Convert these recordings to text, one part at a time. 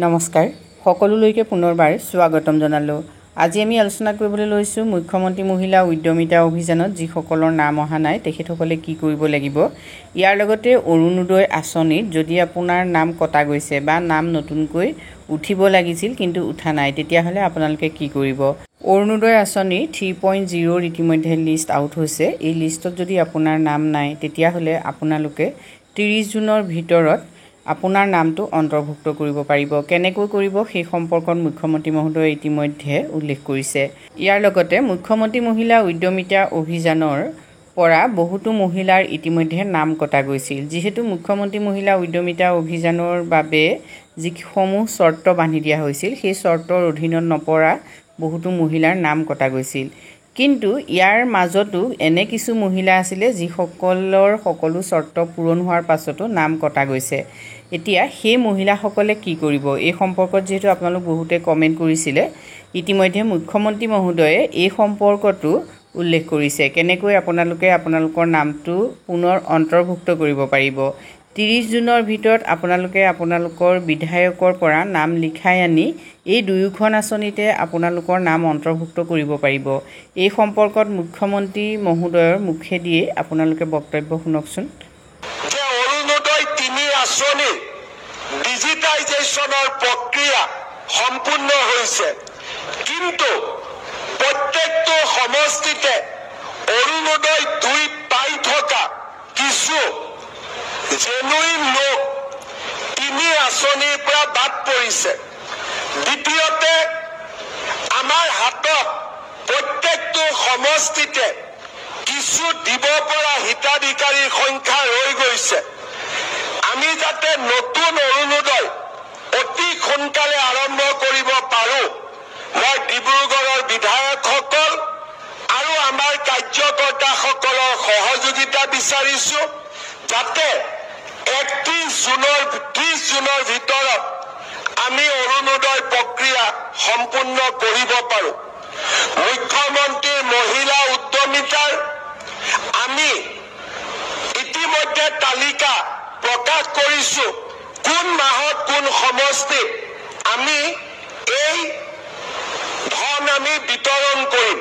নমস্কাৰ সকলোলৈকে পুনৰবাৰ স্বাগতম জনালোঁ। আজি আমি আলোচনা কৰিবলৈ লৈছোঁ মুখ্যমন্ত্ৰী মহিলা উদ্যমিতা অভিযানত যিসকলৰ নাম অহা নাই তেখেতসকলে কি কৰিব লাগিব। ইয়াৰ লগতে অৰুণোদয় আঁচনিত যদি আপোনাৰ নাম কটা গৈছে বা নাম নতুনকৈ উঠিব লাগিছিল কিন্তু উঠা নাই তেতিয়াহ'লে আপোনালোকে কি কৰিব। অৰুণোদয় আঁচনি 3.0 ইতিমধ্যে লিষ্ট আউট হৈছে। এই লিষ্টত যদি আপোনাৰ নাম নাই তেতিয়াহ'লে আপোনালোকে 30 জুনৰ ভিতৰত আপোনাৰ নামটো অন্তৰ্ভুক্ত কৰিব পাৰিব। কেনেকৈ কৰিব সেই সম্পৰ্কত মুখ্যমন্ত্ৰী মহোদয়ে ইতিমধ্যে উল্লেখ কৰিছে। ইয়াৰ লগতে মুখ্যমন্ত্ৰী মহিলা উদ্যমিতা অভিযানৰ পৰা বহুতো মহিলাৰ ইতিমধ্যে নাম কটা গৈছিল। যিহেতু মুখ্যমন্ত্ৰী মহিলা উদ্যমিতা অভিযানৰ বাবে যিসমূহ চৰ্ত বান্ধি দিয়া হৈছিল সেই চৰ্তৰ অধীনত নপৰা বহুতো মহিলাৰ নাম কটা গৈছিল। কিন্তু ইয়াৰ মাজতো এনে কিছু মহিলা আছিলে যিসকলৰ সকলো চৰ্ত পূৰণ হোৱাৰ পাছতো নাম কটা গৈছে। এতিয়া সেই মহিলাসকলে কি কৰিব এই সম্পৰ্কত যিহেতু আপোনালোক বহুতে কমেণ্ট কৰিছিলে, ইতিমধ্যে মুখ্যমন্ত্ৰী মহোদয়ে এই সম্পৰ্কতো উল্লেখ কৰিছে কেনেকৈ আপোনালোকে আপোনালোকৰ নামটো পুনৰ অন্তৰ্ভুক্ত কৰিব পাৰিব। 30 জুনৰ ভিতৰত আপোনালোকে আপোনালোকৰ বিধায়কৰ পৰা নাম লিখাই আনি এই দুয়োখন আঁচনিতে আপোনালোকৰ নাম অন্তৰ্ভুক্ত কৰিব পাৰিব। এই সম্পৰ্কত মুখ্যমন্ত্ৰী মহোদয়ৰ মুখেদিয়ে আপোনালোকে বক্তব্য শুনকচোন। অৰুণোদয় 3 আঁচনি ডিজিটাইজেশ্যনৰ প্ৰক্ৰিয়া সম্পূৰ্ণ হৈছে, কিন্তু প্ৰত্যেকটো সমষ্টিতে অৰুণোদয় 2 পাই থকা কিছু জেনুইন লোক 3 আঁচনিৰ পৰা বাদ পৰিছে। দ্বিতীয়তে আমাৰ হাতত প্ৰত্যেকটো সমষ্টিতে কিছু দিব পৰা হিতাধিকাৰীৰ সংখ্যা ৰৈ গৈছে। আমি যাতে নতুন অৰুণোদয় অতি সোনকালে আৰম্ভ কৰিব পাৰোঁ, মই ডিব্ৰুগড়ৰ বিধায়কসকল আৰু আমাৰ কাৰ্যকৰ্তাসকলৰ সহযোগিতা বিচাৰিছোঁ যাতে 30 জুনৰ ভিতৰত আমি অৰুণোদয় প্ৰক্ৰিয়া সম্পূৰ্ণ কৰিব পাৰোঁ। মুখ্যমন্ত্ৰীৰ মহিলা উদ্যমিতাৰ আমি ইতিমধ্যে তালিকা প্ৰকাশ কৰিছোঁ কোন মাহত কোন সমষ্টিত আমি এই ধন আমি বিতৰণ কৰিম।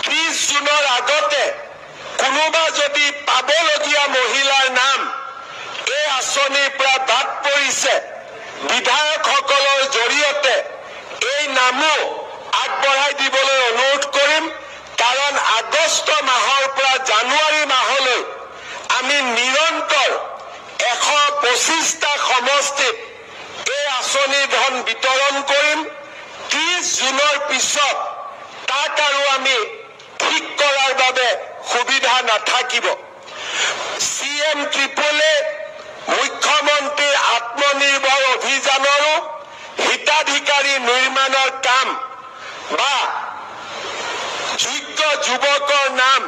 30 জুনৰ আগতে কোনোবা যদি পাবলগীয়া মহিলাৰ নাম এই আঁচনিৰ পৰা বাদ পৰিছে, বিধায়কসকলৰ জৰিয়তে এই নামো আগবঢ়াই দিবলৈ অনুৰোধ কৰিম। কাৰণ আগষ্ট মাহৰ পৰা জানুৱাৰী মাহলৈ আমি নিৰন্তৰ 125টা সমষ্টিত এই আঁচনিৰ ধন বিতৰণ কৰিম। 30 জুনৰ পিছত তাক আৰু আমি ঠিক কৰাৰ বাবে সুবিধা নাথাকিব। CM ট্ৰিপলে মুখ্যমন্ত্ৰীৰ আত্মনিৰ্ভৰ অভিযানৰো হিতাধিকাৰী নিৰ্মাণৰ কাম বা যোগ্য যুৱকৰ নাম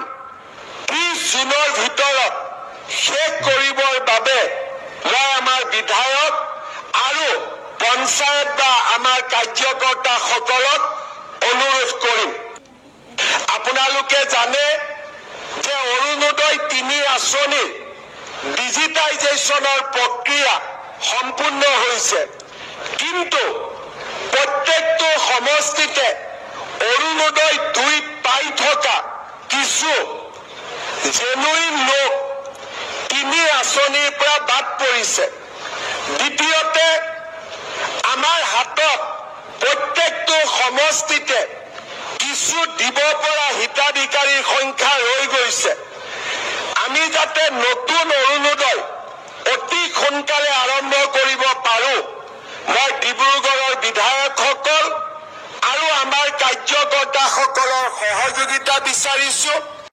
30 জুনৰ ভিতৰত শেষ কৰিবৰ বাবে মই আমাৰ বিধায়ক আৰু পঞ্চায়ত বা আমাৰ কাৰ্যকৰ্তাসকলক অনুৰোধ কৰিম। আপোনালোকে জানে যে অৰুণোদয় 3 আঁচনিৰ ডিজিটাইজেশ্যনৰ প্ৰক্ৰিয়া সম্পূৰ্ণ হৈছে, কিন্তু প্ৰত্যেকটো সমষ্টিতে অৰুণোদয় 2 পাই থকা কিছু জেনুইন লোক 3 আঁচনিৰ পৰা বাদ পৰিছে। দ্বিতীয়তে আমাৰ হাতত প্ৰত্যেকটো সমষ্টিতে কিছু দিব পৰা হিতাধিকাৰীৰ সংখ্যা ৰৈ গৈছে। আমি যাতে নতুন অৰুণোদয় অতি সোনকালে আৰম্ভ কৰিব পাৰোঁ, মই ডিব্ৰুগড়ৰ বিধায়কসকল আৰু আমাৰ কাৰ্যকৰ্তাসকলৰ সহযোগিতা বিচাৰিছোঁ।